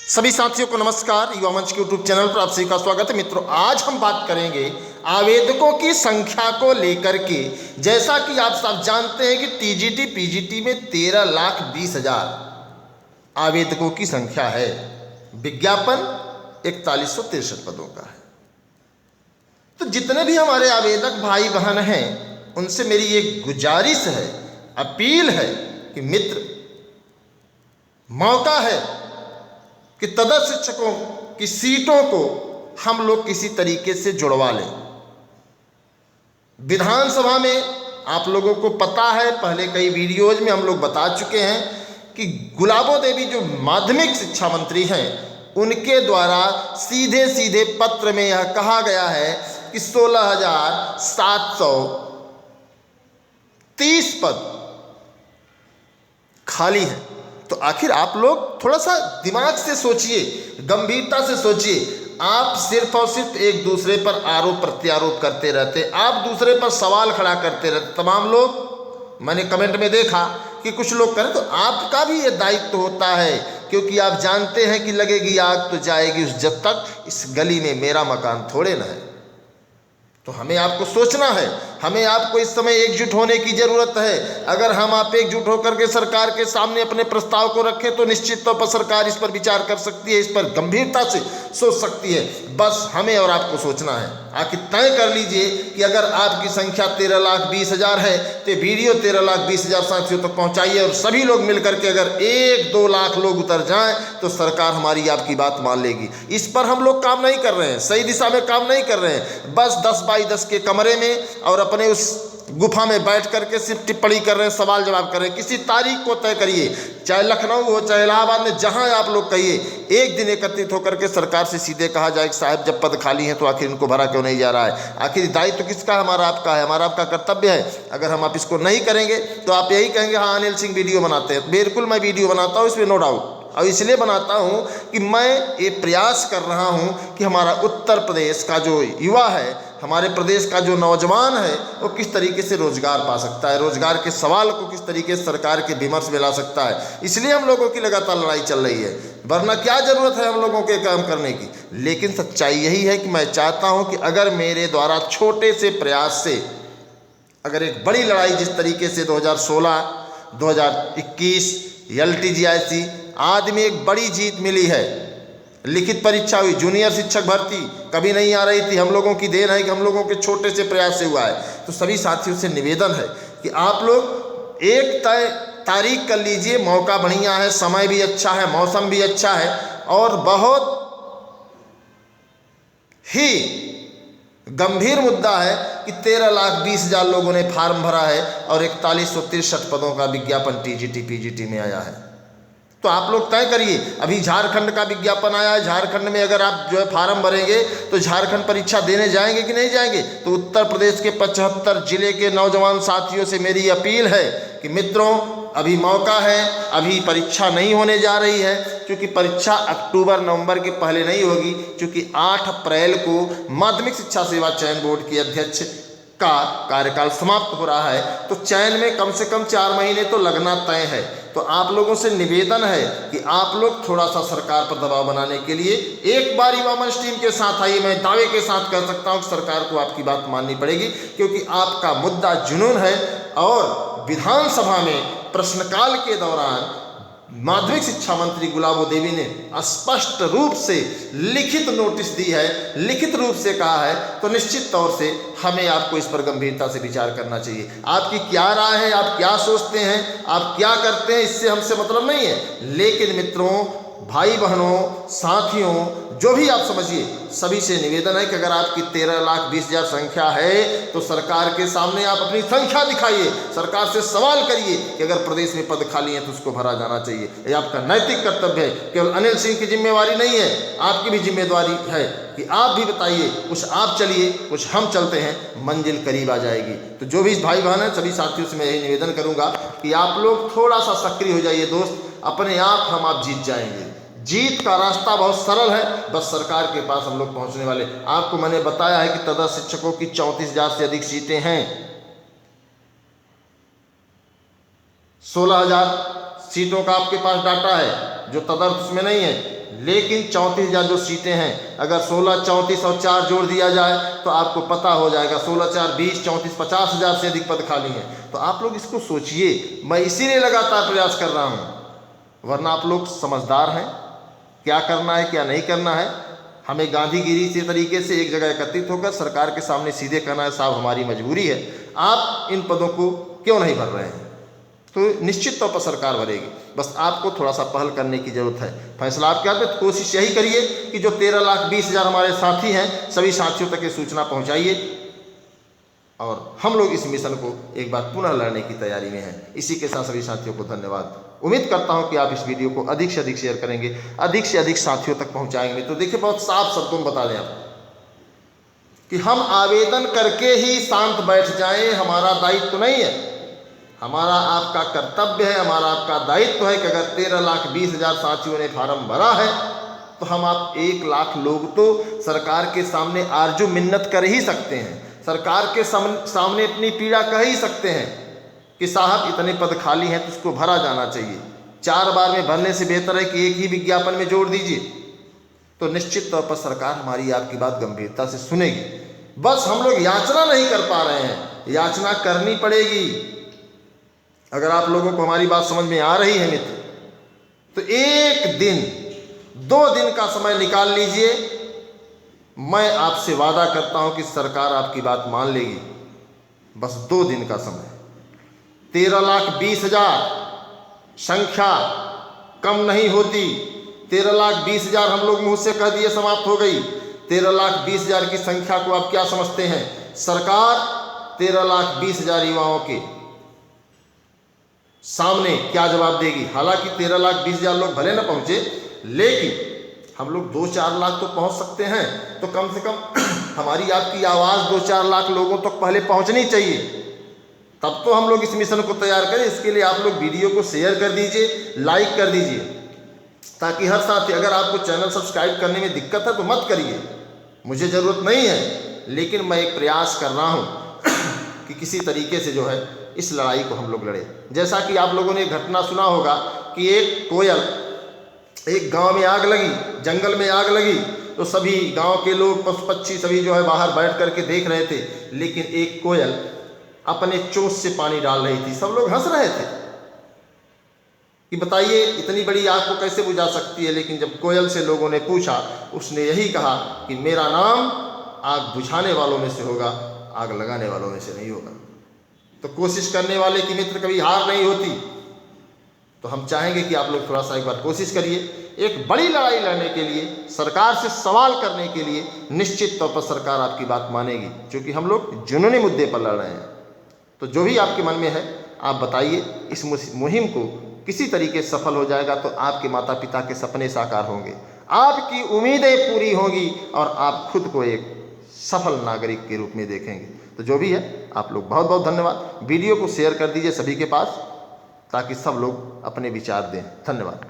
सभी साथियों को नमस्कार। युवा मंच के यूट्यूब चैनल पर आप सभी का स्वागत है। मित्रों, आज हम बात करेंगे आवेदकों की संख्या को लेकर के। जैसा कि आप सब जानते हैं कि टीजीटी पीजीटी में 13,20,000 आवेदकों की संख्या है। विज्ञापन 4163 पदों का है। तो जितने भी हमारे आवेदक भाई बहन हैं, उनसे मेरी एक गुजारिश है, अपील है कि मित्र, मौका है कि तदर्थ शिक्षकों की सीटों को हम लोग किसी तरीके से जुड़वा लें। विधानसभा में आप लोगों को पता है, पहले कई वीडियोज में हम लोग बता चुके हैं कि गुलाबो देवी जो माध्यमिक शिक्षा मंत्री हैं, उनके द्वारा सीधे सीधे पत्र में यह कहा गया है कि 16,730 पद खाली है। तो आखिर आप लोग थोड़ा सा दिमाग से सोचिए, गंभीरता से सोचिए। आप सिर्फ और सिर्फ एक दूसरे पर आरोप प्रत्यारोप करते रहते, आप दूसरे पर सवाल खड़ा करते रहते। तमाम लोग, मैंने कमेंट में देखा कि कुछ लोग करें, तो आपका भी ये दायित्व होता है, क्योंकि आप जानते हैं कि लगेगी आग तो जाएगी उस, जब तक इस गली में मेरा मकान थोड़े न है। तो हमें आपको सोचना है, हमें आपको इस समय एकजुट होने की जरूरत है। अगर हम आप एकजुट होकर के सरकार के सामने अपने प्रस्ताव को रखें तो निश्चित तौर पर सरकार इस पर विचार कर सकती है, इस पर गंभीरता से सोच सकती है। बस हमें और आपको सोचना है। आखिर तय कर लीजिए कि अगर आपकी संख्या 13,20,000 है तो वीडियो 13,20,000 साथियों तक पहुंचाइए, और सभी लोग मिलकर के अगर 1-2 लाख लोग उतर जाएं तो सरकार हमारी आपकी बात मान लेगी। इस पर हम लोग काम नहीं कर रहे हैं, सही दिशा में काम नहीं कर रहे हैं। बस 10x10 के कमरे में और अपने उस गुफा में बैठ करके सिर्फ टिप्पणी कर रहे हैं, सवाल जवाब कर रहे हैं। किसी तारीख को तय करिए, चाहे लखनऊ हो चाहे इलाहाबाद में, जहां आप लोग कहिए, एक दिन एकत्रित होकर के सरकार से सीधे कहा जाए कि साहब जब पद खाली हैं तो आखिर इनको भरा क्यों नहीं जा रहा है। आखिर दायित्व तो किसका, हमारा आपका है, हमारा आपका कर्तव्य है। अगर हम आप इसको नहीं करेंगे तो आप यही कहेंगे हाँ अनिल सिंह वीडियो बनाते हैं। बिल्कुल मैं वीडियो बनाता हूँ, इसमें नो डाउट, और इसलिए बनाता हूँ कि मैं ये प्रयास कर रहा हूँ कि हमारा उत्तर प्रदेश का जो युवा है, हमारे प्रदेश का जो नौजवान है, वो किस तरीके से रोजगार पा सकता है, रोजगार के सवाल को किस तरीके से सरकार के विमर्श में ला सकता है। इसलिए हम लोगों की लगातार लड़ाई चल रही है, वरना क्या जरूरत है हम लोगों के काम करने की। लेकिन सच्चाई यही है कि मैं चाहता हूँ कि अगर मेरे द्वारा छोटे से प्रयास से अगर एक बड़ी लड़ाई, जिस तरीके से 2016, 2021 LTGIC आदि में एक बड़ी जीत मिली है, लिखित परीक्षा हुई, जूनियर शिक्षक भर्ती कभी नहीं आ रही थी, हम लोगों की देन है कि हम लोगों के छोटे से प्रयास से हुआ है। तो सभी साथियों से निवेदन है कि आप लोग एक तय तारीख कर लीजिए, मौका बढ़िया है, समय भी अच्छा है, मौसम भी अच्छा है, और बहुत ही गंभीर मुद्दा है कि 13,20,000 लोगों ने फार्म भरा है और 4163 पदों का विज्ञापन टीजीटी पीजीटी में आया है। तो आप लोग तय करिए। अभी झारखंड का विज्ञापन आया है, झारखंड में अगर आप जो है फार्म भरेंगे तो झारखंड परीक्षा देने जाएंगे कि नहीं जाएंगे। तो उत्तर प्रदेश के 75 जिले के नौजवान साथियों से मेरी अपील है कि मित्रों, अभी मौका है, अभी परीक्षा नहीं होने जा रही है, क्योंकि परीक्षा अक्टूबर-नवंबर के पहले नहीं होगी, क्योंकि 8 अप्रैल को माध्यमिक शिक्षा सेवा चयन बोर्ड के अध्यक्ष का कार्यकाल समाप्त हो रहा है। तो चयन में कम से कम 4 महीने तो लगना तय है। तो आप लोगों से निवेदन है कि आप लोग थोड़ा सा सरकार पर दबाव बनाने के लिए एक बार युवा मंच टीम के साथ आइए। मैं दावे के साथ कह सकता हूं कि सरकार को आपकी बात माननी पड़ेगी, क्योंकि आपका मुद्दा जुनून है। और विधानसभा में प्रश्नकाल के दौरान माध्यमिक शिक्षा मंत्री गुलाबो देवी ने स्पष्ट रूप से लिखित नोटिस दी है, लिखित रूप से कहा है। तो निश्चित तौर से हमें आपको इस पर गंभीरता से विचार करना चाहिए। आपकी क्या राय है, आप क्या सोचते हैं, आप क्या करते हैं, इससे हमसे मतलब नहीं है। लेकिन मित्रों, भाई बहनों, साथियों, जो भी आप समझिए, सभी से निवेदन है कि अगर आपकी 13,20,000 संख्या है तो सरकार के सामने आप अपनी संख्या दिखाइए, सरकार से सवाल करिए कि अगर प्रदेश में पद खाली हैं तो उसको भरा जाना चाहिए। ये आपका नैतिक कर्तव्य है। केवल अनिल सिंह की जिम्मेवारी नहीं है, आपकी भी जिम्मेदारी है कि आप भी बताइए, कुछ आप चलिए, कुछ हम चलते हैं, मंजिल करीब आ जाएगी। तो जो भी भाई बहन है, सभी साथियों से मैं यही निवेदन करूंगा कि आप लोग थोड़ा सा सक्रिय हो जाइए दोस्त, अपने आप हम आप जीत जाएंगे। जीत का रास्ता बहुत सरल है, बस सरकार के पास हम लोग पहुंचने वाले। आपको मैंने बताया है कि तदर्थ शिक्षकों की 34,000 से अधिक सीटें हैं, 16,000 सीटों का आपके पास डाटा है, जो तदर्थ उसमें नहीं है। लेकिन 34,000 जो सीटें हैं, अगर 16, 34 और 4 जोड़ दिया जाए तो आपको पता हो जाएगा 16, 4, 20, 34, 50,000 से अधिक पद खाली हैं। तो आप लोग इसको सोचिए, मैं इसीलिए लगातार प्रयास कर रहा हूँ, वरना आप लोग समझदार हैं, क्या करना है क्या नहीं करना है। हमें गांधीगिरी से तरीके से एक जगह एकत्रित होकर सरकार के सामने सीधे कहना है, साहब हमारी मजबूरी है, आप इन पदों को क्यों नहीं भर रहे हैं। तो निश्चित तौर पर सरकार भरेगी, बस आपको थोड़ा सा पहल करने की ज़रूरत है। फैसला आपके हाथ में, तो कोशिश यही करिए कि जो 13,20,000 हमारे साथी हैं, सभी साथियों तक ये सूचना पहुंचाइए और हम लोग इस मिशन को एक बार पुनः लड़ने की तैयारी में हैं। इसी के साथ सभी साथियों को धन्यवाद। उम्मीद करता हूं कि आप इस वीडियो को अधिक से अधिक शेयर करेंगे, अधिक से अधिक साथियों तक पहुंचाएंगे। तो देखिए, बहुत साफ शब्दों में बता दें आप कि हम आवेदन करके ही शांत बैठ जाएं, हमारा दायित्व तो नहीं है, हमारा आपका कर्तव्य है, हमारा आपका दायित्व है कि अगर 13,20,000 साथियों ने फार्म भरा है तो हम आप 1 लाख लोग तो सरकार के सामने आरजू मिन्नत कर ही सकते हैं, सरकार के सामने अपनी पीड़ा कह ही सकते हैं कि साहब इतने पद खाली हैं तो उसको भरा जाना चाहिए। 4 बार में भरने से बेहतर है कि एक ही विज्ञापन में जोड़ दीजिए। तो निश्चित तौर पर सरकार हमारी आपकी बात गंभीरता से सुनेगी। बस हम लोग याचना नहीं कर पा रहे हैं, याचना करनी पड़ेगी। अगर आप लोगों को हमारी बात समझ में आ रही है मित्र, तो 1 दिन 2 दिन का समय निकाल लीजिए, मैं आपसे वादा करता हूं कि सरकार आपकी बात मान लेगी। बस 2 दिन का समय। 13,20,000 संख्या कम नहीं होती। 13,20,000 हम लोग मुंह से कह दिए समाप्त हो गई। 13,20,000 की संख्या को आप क्या समझते हैं? सरकार 13,20,000 युवाओं के सामने क्या जवाब देगी? हालांकि 13,20,000 लोग भले न पहुंचे, लेकिन हम लोग 2-4 लाख तो पहुंच सकते हैं। तो कम से कम हमारी आपकी आवाज़ 2-4 लाख लोगों तक पहले पहुंचनी चाहिए, तब तो हम लोग इस मिशन को तैयार करें। इसके लिए आप लोग वीडियो को शेयर कर दीजिए, लाइक कर दीजिए, ताकि हर साथी, अगर आपको चैनल सब्सक्राइब करने में दिक्कत है तो मत करिए, मुझे ज़रूरत नहीं है, लेकिन मैं एक प्रयास कर रहा हूँ कि किसी तरीके से जो है इस लड़ाई को हम लोग लड़े। जैसा कि आप लोगों ने घटना सुना होगा कि एक कोयल, एक गांव में आग लगी, जंगल में आग लगी, तो सभी गांव के लोग, पशु पक्षी सभी जो है बाहर बैठ करके देख रहे थे, लेकिन एक कोयल अपने चोंच से पानी डाल रही थी। सब लोग हंस रहे थे कि बताइए इतनी बड़ी आग को कैसे बुझा सकती है। लेकिन जब कोयल से लोगों ने पूछा, उसने यही कहा कि मेरा नाम आग बुझाने वालों में से होगा, आग लगाने वालों में से नहीं होगा। तो कोशिश करने वाले की मित्र कभी हार नहीं होती। तो हम चाहेंगे कि आप लोग थोड़ा सा एक बार कोशिश करिए। एक बड़ी लड़ाई लड़ने के लिए, सरकार से सवाल करने के लिए निश्चित तौर पर सरकार आपकी बात मानेगी, क्योंकि हम लोग जुनूनी मुद्दे पर लड़ रहे हैं। तो जो भी आपके मन में है आप बताइए। इस मुहिम को किसी तरीके से सफल हो जाएगा तो आपके माता पिता के सपने साकार होंगे, आपकी उम्मीदें पूरी होंगी और आप खुद को एक सफल नागरिक के रूप में देखेंगे। तो जो भी है, आप लोग बहुत बहुत धन्यवाद। वीडियो को शेयर कर दीजिए सभी के पास, ताकि सब लोग अपने विचार दें। धन्यवाद।